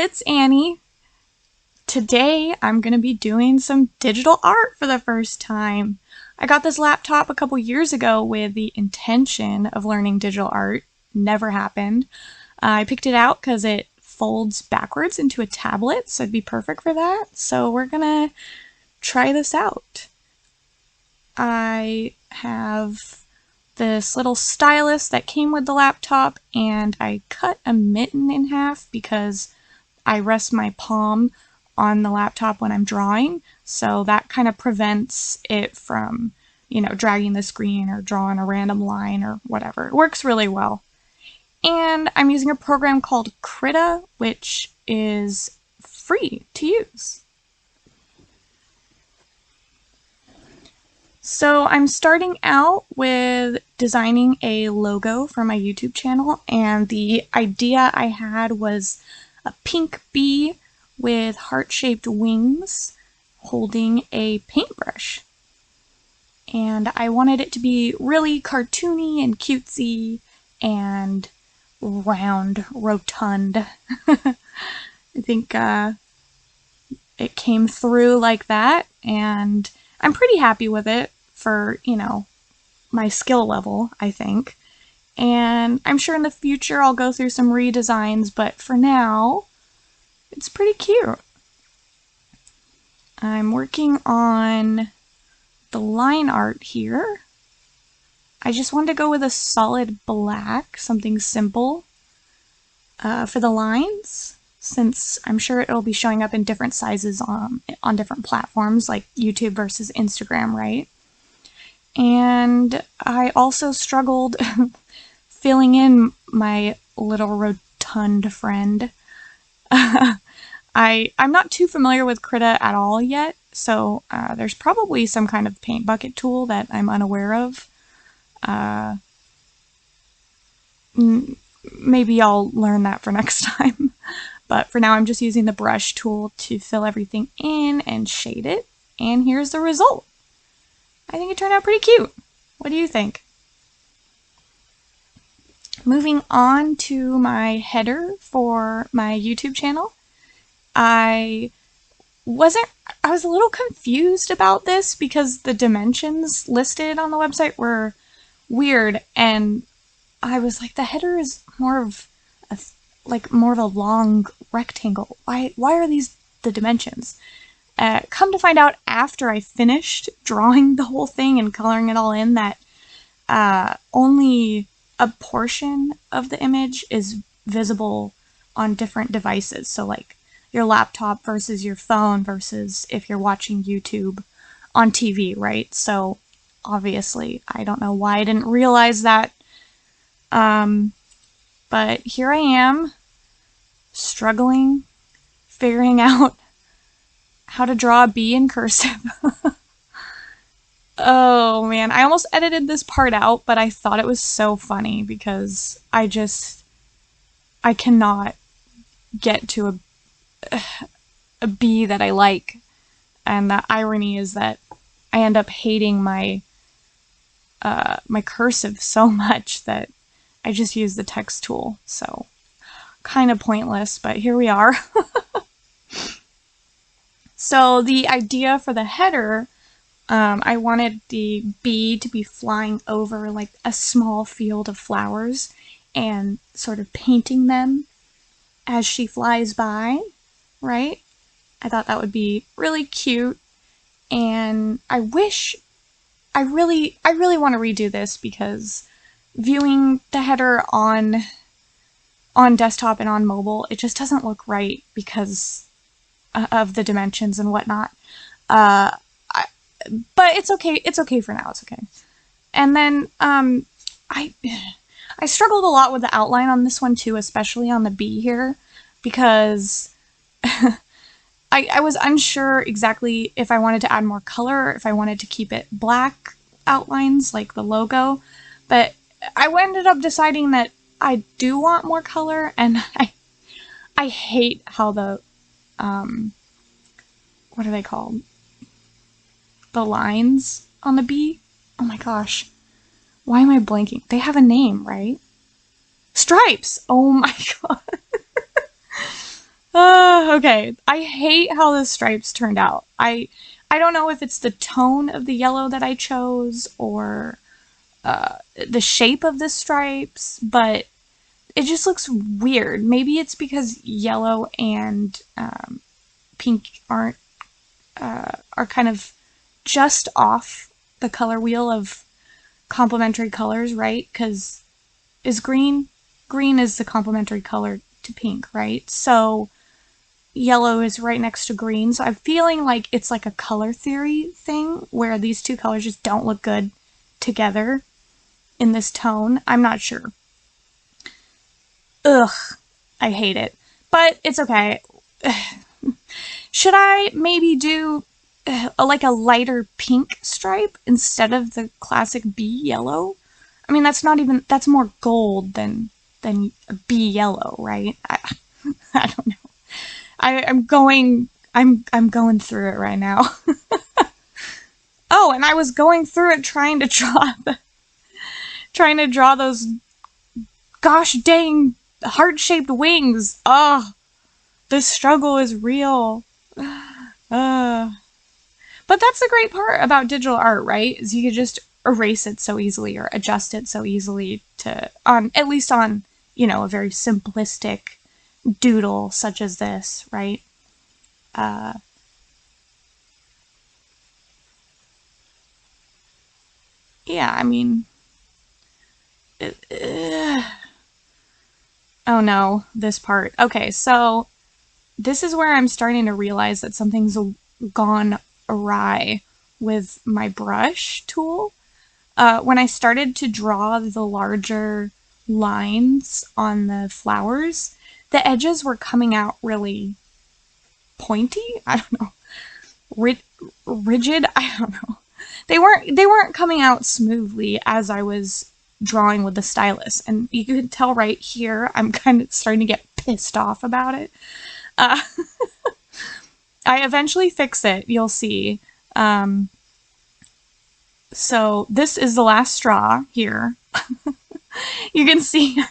it's Annie. Today I'm going to be doing some digital art for the first time. I got this laptop a couple years ago with the intention of learning digital art. Never happened. I picked it out because it folds backwards into a tablet, so it'd be perfect for that. So we're going to try this out. I have this little stylus that came with the laptop, and I cut a mitten in half because I rest my palm on the laptop when I'm drawing, so that kind of prevents it from, dragging the screen or drawing a random line or whatever. It works really well. And I'm using a program called Krita, which is free to use. So I'm starting out with designing a logo for my YouTube channel, and the idea I had was a pink bee with heart-shaped wings holding a paintbrush. And I wanted it to be really cartoony and cutesy and round, rotund. I think it came through like that, and I'm pretty happy with it for, my skill level, I think. And I'm sure in the future I'll go through some redesigns, but for now, it's pretty cute. I'm working on the line art here. I just wanted to go with a solid black, something simple, for the lines, since I'm sure it'll be showing up in different sizes on different platforms like YouTube versus Instagram, right? And I also struggled filling in my little rotund friend. I'm not too familiar with Krita at all yet, so there's probably some kind of paint bucket tool that I'm unaware of. Maybe I'll learn that for next time. But for now, I'm just using the brush tool to fill everything in and shade it. And here's the result. I think it turned out pretty cute. What do you think? Moving on to my header for my YouTube channel. I was a little confused about this because the dimensions listed on the website were weird, and I was like, the header is more of a long rectangle. Why are these the dimensions? Come to find out after I finished drawing the whole thing and coloring it all in that only a portion of the image is visible on different devices. So like your laptop versus your phone versus if you're watching YouTube on TV, right? So obviously, I don't know why I didn't realize that. But here I am, struggling, figuring out how to draw a bee in cursive. Oh man, I almost edited this part out, but I thought it was so funny because I cannot get to a bee that I like. And the irony is that I end up hating my my cursive so much that I just use the text tool. So kind of pointless, but here we are. So the idea for the header, I wanted the bee to be flying over like a small field of flowers and sort of painting them as she flies by, right? I thought that would be really cute, and I really want to redo this because viewing the header on desktop and on mobile, it just doesn't look right because of the dimensions and whatnot. But it's okay. It's okay for now. It's okay. And then I struggled a lot with the outline on this one too, especially on the bee here, because I was unsure exactly if I wanted to add more color or if I wanted to keep it black outlines like the logo. But I ended up deciding that I do want more color, and I hate how the what are they called? The lines on the bee? Oh my gosh. Why am I blanking? They have a name, right? Stripes! Oh my god. Okay. I hate how the stripes turned out. I don't know if it's the tone of the yellow that I chose or the shape of the stripes, but it just looks weird. Maybe it's because yellow and pink are kind of just off the color wheel of complementary colors, right? Because is green is the complementary color to pink, right? So yellow is right next to green. So I'm feeling like it's like a color theory thing where these two colors just don't look good together in this tone. I'm not sure. Ugh, I hate it. But it's okay. Should I maybe do like a lighter pink stripe instead of the classic bee yellow? I mean, that's more gold than a bee yellow, right? I don't know. I'm going through it right now. Oh, and I was going through it trying to draw those gosh dang heart-shaped wings. Oh, the struggle is real. Uh, but that's the great part about digital art, right? Is you can just erase it so easily or adjust it so easily to on at least on, a very simplistic doodle such as this, right? Uh, yeah, I mean, oh no, this part. Okay, so this is where I'm starting to realize that something's gone awry with my brush tool. When I started to draw the larger lines on the flowers, the edges were coming out really pointy. I don't know, rid- rigid. I don't know. They weren't coming out smoothly as I was drawing with the stylus, and you can tell right here I'm kind of starting to get pissed off about it. Uh, I eventually fix it. You'll see. Um, so this is the last straw here. You can see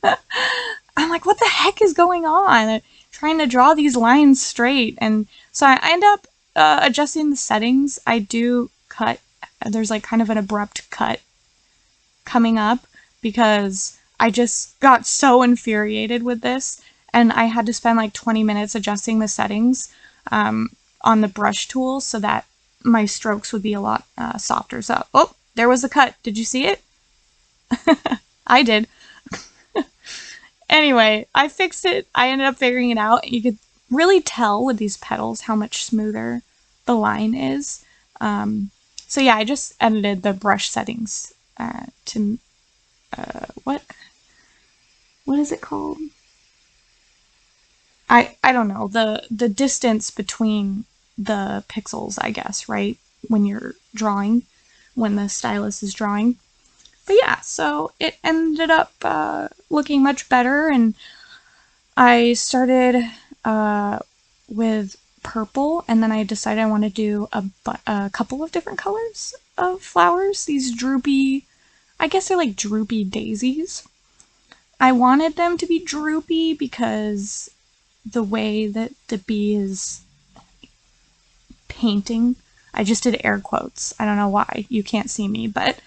I'm like, what the heck is going on? Trying to draw these lines straight. And so I end up adjusting the settings. I do cut, there's like kind of an abrupt cut coming up because I just got so infuriated with this. And I had to spend like 20 minutes adjusting the settings on the brush tool so that my strokes would be a lot softer. So, oh, there was a cut. Did you see it? I did. Anyway, I fixed it. I ended up figuring it out. You could really tell with these petals how much smoother the line is. So yeah, I just edited the brush settings to what is it called? I don't know, the distance between the pixels, I guess, right? When you're drawing, when the stylus is drawing. But yeah, so it ended up looking much better, and I started with purple, and then I decided I want to do a couple of different colors of flowers. These droopy, I guess they're like droopy daisies. I wanted them to be droopy because the way that the bee is painting, I just did air quotes. I don't know why. You can't see me, but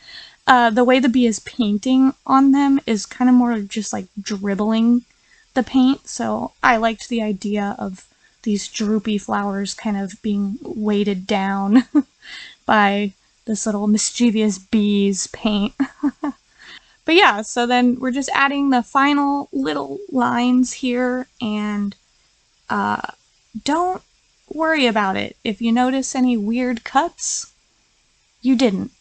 the way the bee is painting on them is kind of more just like dribbling the paint. So I liked the idea of these droopy flowers kind of being weighted down by this little mischievous bee's paint. But yeah, so then we're just adding the final little lines here, and don't worry about it. If you notice any weird cuts, you didn't.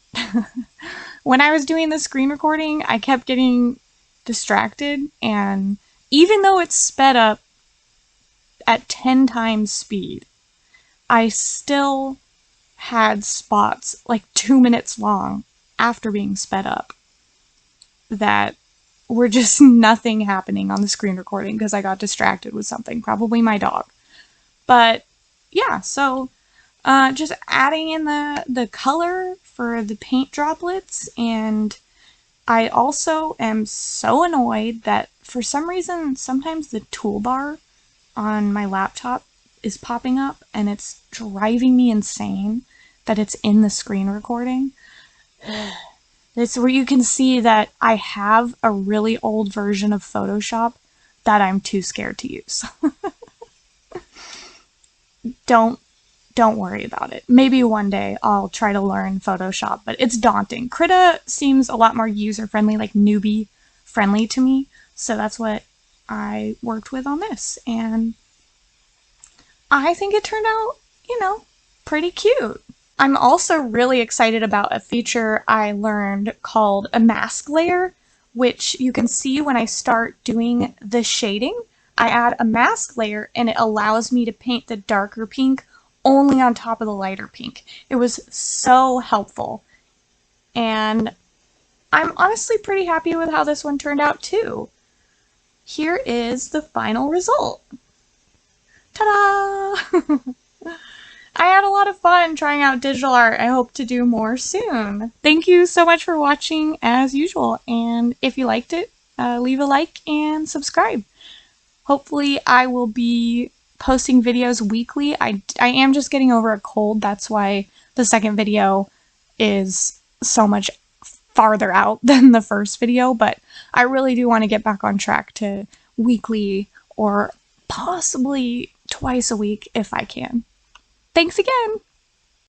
When I was doing the screen recording, I kept getting distracted, and even though it's sped up at 10 times speed, I still had spots like 2 minutes long after being sped up that were just nothing happening on the screen recording because I got distracted with something, probably my dog. But yeah, so just adding in the color for the paint droplets, and I also am so annoyed that for some reason sometimes the toolbar on my laptop is popping up, and it's driving me insane that it's in the screen recording. It's where you can see that I have a really old version of Photoshop that I'm too scared to use. don't don't worry about it. Maybe one day I'll try to learn Photoshop, but it's daunting. Krita seems a lot more user-friendly, like newbie friendly to me, so that's what I worked with on this, and I think it turned out, pretty cute. I'm also really excited about a feature I learned called a mask layer, which you can see when I start doing the shading. I add a mask layer and it allows me to paint the darker pink only on top of the lighter pink. It was so helpful. And I'm honestly pretty happy with how this one turned out too. Here is the final result. Ta-da! I had a lot of fun trying out digital art. I hope to do more soon. Thank you so much for watching as usual, and if you liked it, leave a like and subscribe. Hopefully I will be posting videos weekly. I am just getting over a cold, that's why the second video is so much farther out than the first video, but I really do want to get back on track to weekly or possibly twice a week if I can. Thanks again!